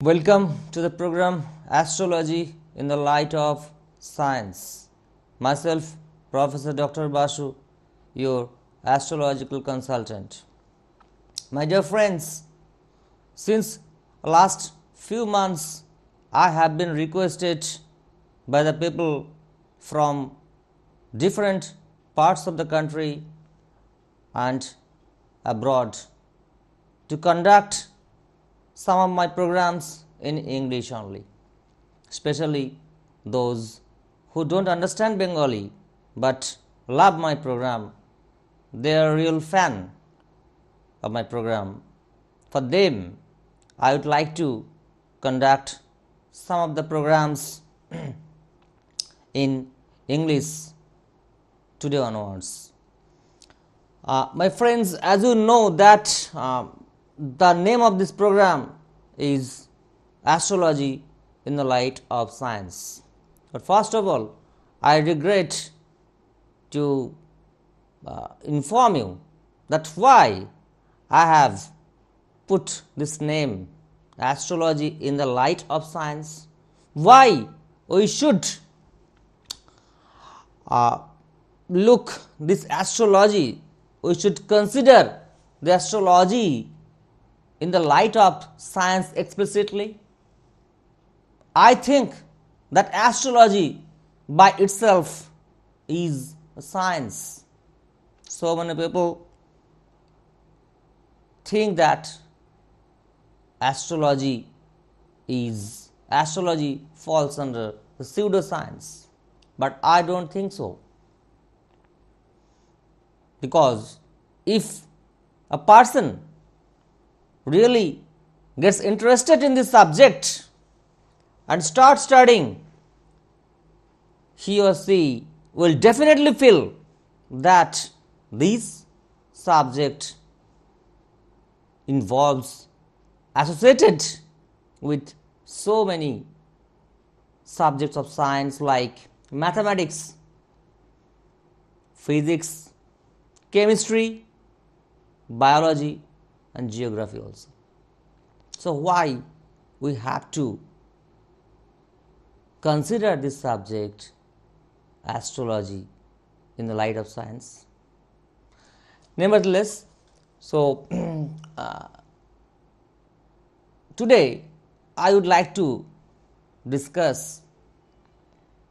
Welcome to the program Astrology in the Light of Science. Myself, Professor Dr. Basu, your astrological consultant. My dear friends, since last few months I have been requested by the people from different parts of the country and abroad to conduct some of my programs in English only, especially those who don't understand Bengali but love my program. They are a real fan of my program. For them, I would like to conduct some of the programs in English today onwards. My friends, as you know that the name of this program is Astrology in the Light of Science. But first of all, I regret to inform you that why I have put this name Astrology in the Light of Science, why we should look this astrology, we should consider the astrology in the light of science explicitly. I think that astrology by itself is a science. So many people think that astrology falls under the pseudoscience, but I don't think so. Because if a person really gets interested in this subject and starts studying, he or she will definitely feel that this subject involves associated with so many subjects of science like mathematics, physics, chemistry, biology and geography also. So why we have to consider this subject astrology in the light of science? Nevertheless, so today I would like to discuss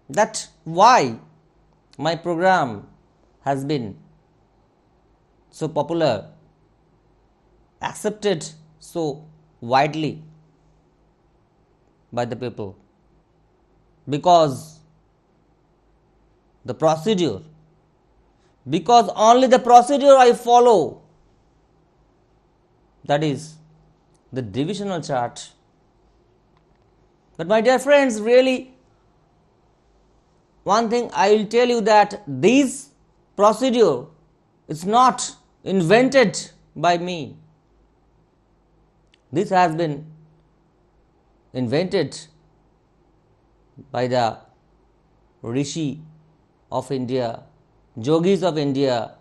that why my program has been so popular, accepted so widely by the people. Because only the procedure I follow, that is the divisional chart. But my dear friends, really one thing I will tell you, that this procedure is not invented by me. This has been invented by the Rishi of India, Yogis of India,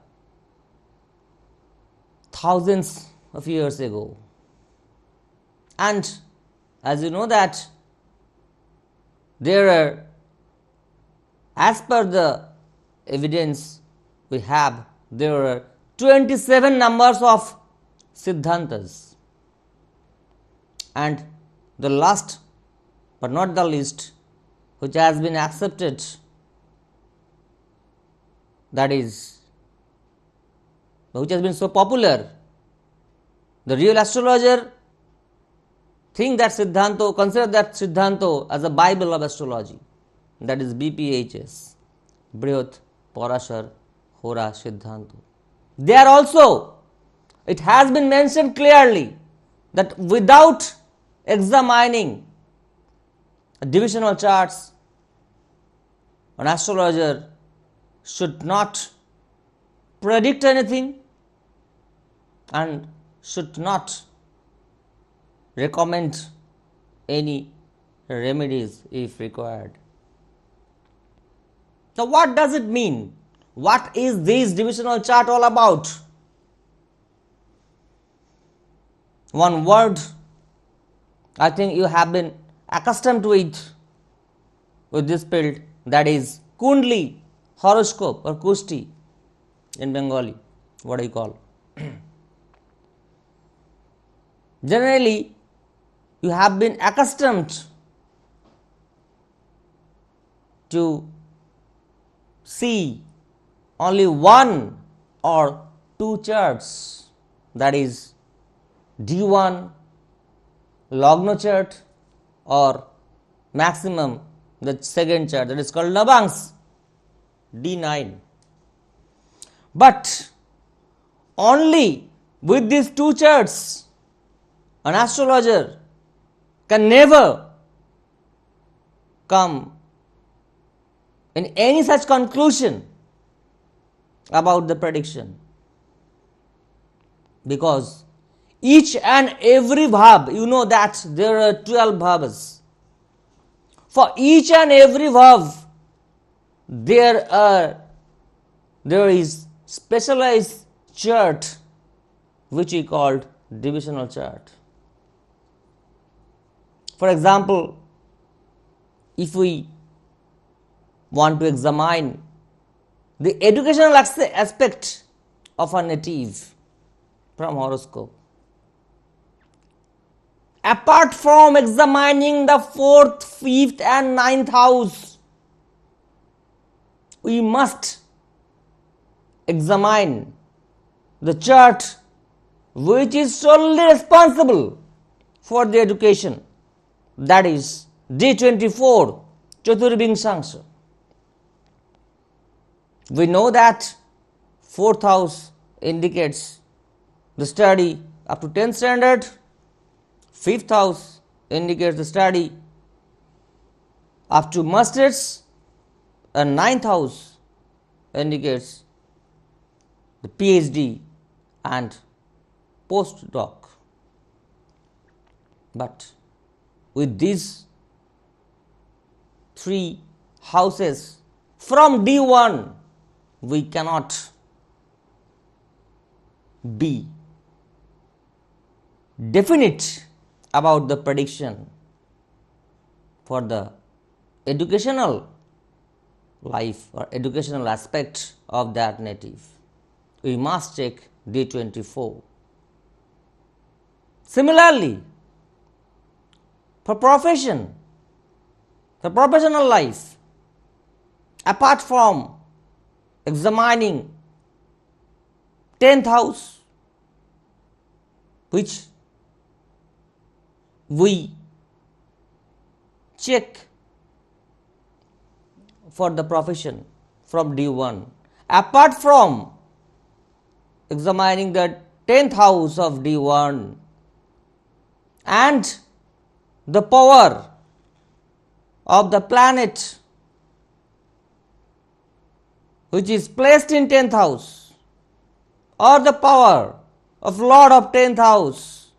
thousands of years ago. And as you know that there are, as per the evidence we have, there are 27 numbers of Siddhantas. And the last but not the least, which has been accepted, that is, which has been so popular, the real astrologer think that Siddhanto, consider that Siddhanto as a Bible of astrology, that is BPHS, Brihot Parashar Hora Siddhanto. There also it has been mentioned clearly that without examining divisional charts, an astrologer should not predict anything and should not recommend any remedies if required. So what does it mean? What is this divisional chart all about? One word I think you have been accustomed to it with this field, that is Kundli, horoscope or Kusti in Bengali, what I call. Generally, you have been accustomed to see only one or two charts, that is D1 Lagna chart or maximum the second chart, that is called Nabangs D9. But only with these two charts an astrologer can never come in any such conclusion about the prediction, because each and every bhav, you know that there are 12 bhavas. For each and every bhav, there is specialized chart which we called divisional chart. For example, if we want to examine the educational aspect of a native from horoscope, apart from examining the 4th, 5th and 9th house, we must examine the chart which is solely responsible for the education, that is D24 Chaturvingshangsha. We know that 4th house indicates the study up to 10th standard, 5th house indicates the study up to masters, and 9th house indicates the PhD and postdoc. But with these three houses from D1, we cannot be definite about the prediction for the educational life or educational aspect of that native. We must check D24. Similarly, for profession, for professional life, apart from examining 10th house, which we check for the profession from D1, apart from examining the 10th house of D1 and the power of the planet which is placed in 10th house, or the power of Lord of 10th house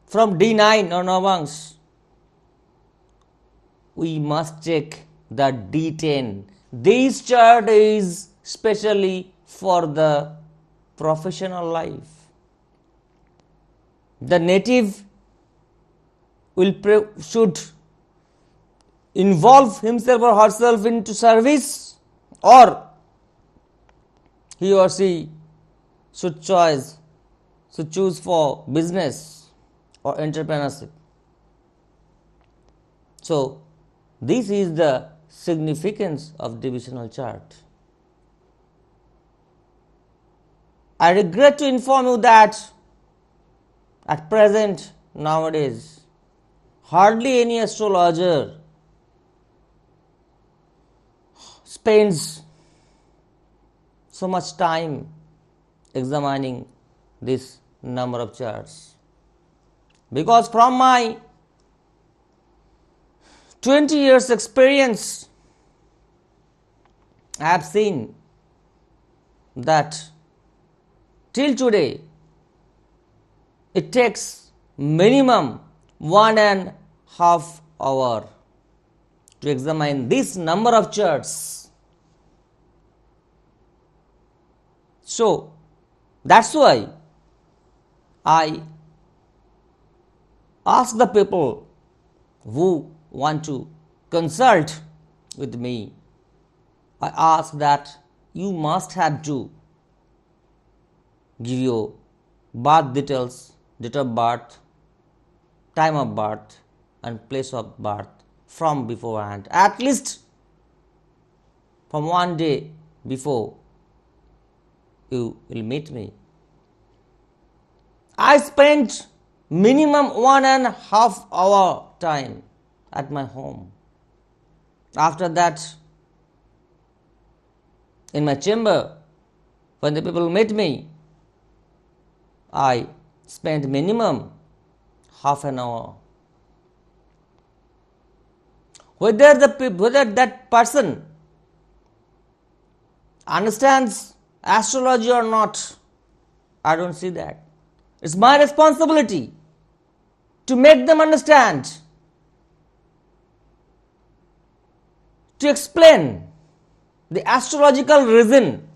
from D9 or Navangs, we must check the D10. This chart is specially for the professional life. The native should involve himself or herself into service, or he or she should choose for business or entrepreneurship. So this is the significance of divisional chart. I regret to inform you that at present, nowadays, hardly any astrologer spends so much time examining this number of charts, because from my 20 years experience, I have seen that till today it takes minimum 1.5 hours to examine this number of charts. So that's why I ask the people who want to consult with me, I ask that you must have to give your birth details, date of birth, time of birth, and place of birth from beforehand, at least from one day before you will meet me. I spent minimum 1.5 hour time at my home. After that, in my chamber, when the people met me, I spent minimum half an hour. Whether that person understands astrology or not, I don't see that. It's my responsibility to make them understand, to explain the astrological reason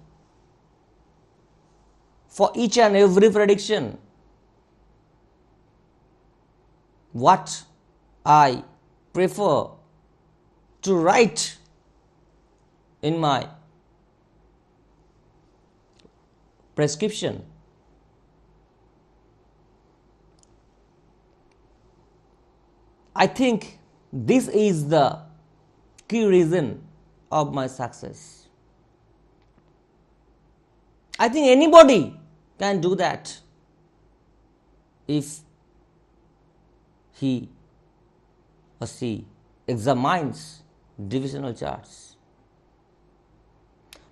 for each and every prediction. What I prefer to write in my prescription. I think this is the key reason of my success. I think anybody can do that if he or she examines divisional charts.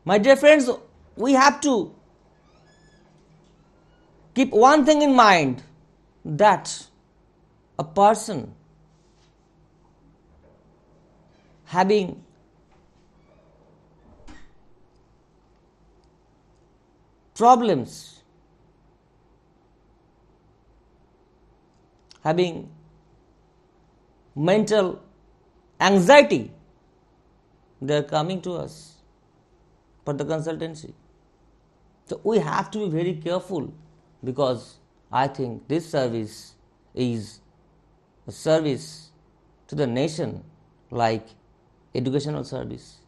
My dear friends, we have to keep one thing in mind, that a person having problems, having mental anxiety, they are coming to us for the consultancy. So we have to be very careful, because I think this service is a service to the nation, like educational service,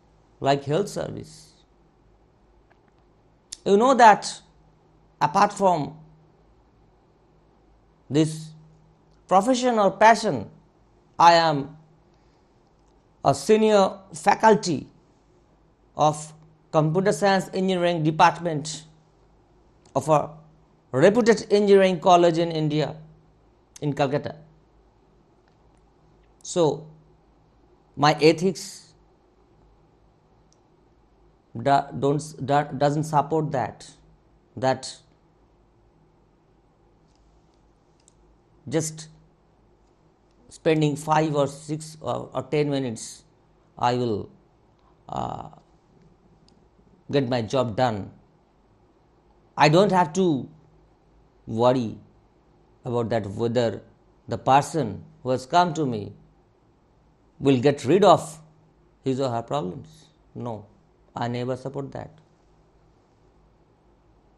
like health service. You know that apart from this profession or passion, I am a senior faculty of computer science engineering department of a reputed engineering college in India, in Calcutta. So my ethics doesn't support that just spending 5 or 6 or 10 minutes I will get my job done. I don't have to worry about that, whether the person who has come to me will get rid of his or her problems. No, I never support that.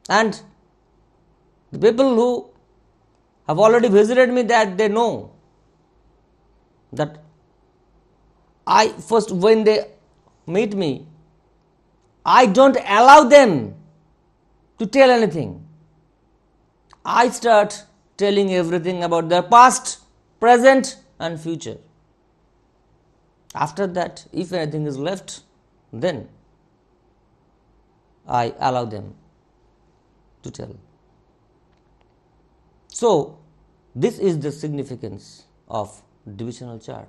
And the people who have already visited me, that they know that I first, when they meet me, I don't allow them to tell anything. I start telling everything about their past, present and future. After that, if anything is left, then I allow them to tell. So this is the significance of divisional chart.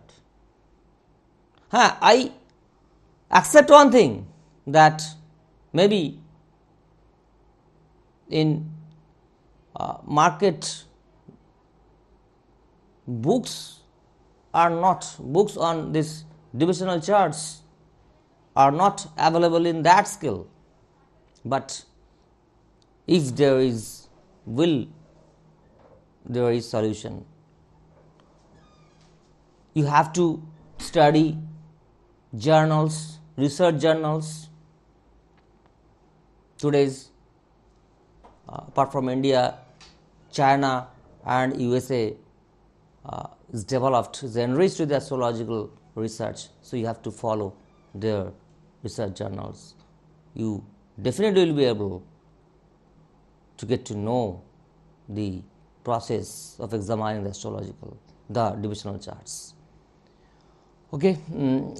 I accept one thing, that maybe in market books on this divisional charts are not available in that scale, but if there is will, there is solution. You have to study journals, research journals. Today's apart from India, China and USA is developed, is enriched with astrological research. So you have to follow their research journals. You definitely will be able to get to know the process of examining the divisional charts. Okay,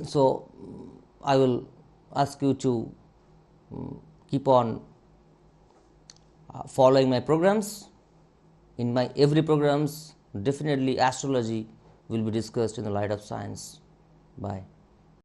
so I will ask you to keep on following my programs. In my every programs, definitely astrology will be discussed in the light of science. Bye.